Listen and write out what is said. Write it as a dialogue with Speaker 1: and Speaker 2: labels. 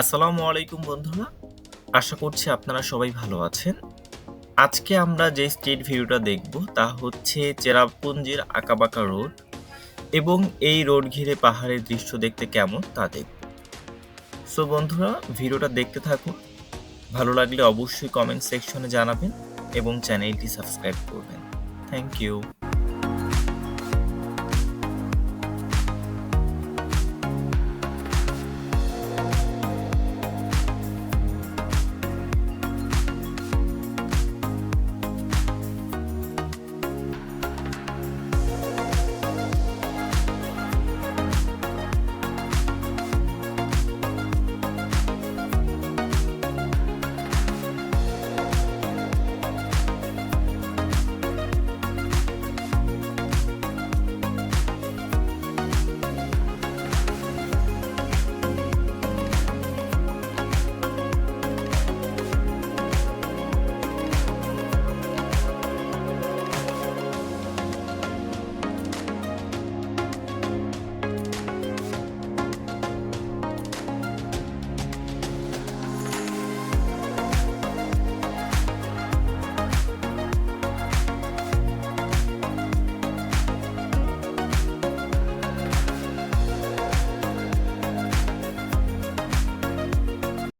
Speaker 1: আসসালামু আলাইকুম বন্ধুরা। আশা করছি আপনারা সবাই ভালো আছেন। আজকে আমরা যে স্ট্রিট ভিউটা দেখব তা হচ্ছে চেরাপুঞ্জির আঁকাবাঁকা রোড এবং এই রোড ঘিরে পাহাড়ের দৃশ্য দেখতে কেমন তা দেখব। সো বন্ধুরা, ভিডিওটা দেখতে থাকুন। ভালো লাগলে অবশ্যই কমেন্ট সেকশনে জানাবেন এবং চ্যানেলটি সাবস্ক্রাইব করবেন। Thank you.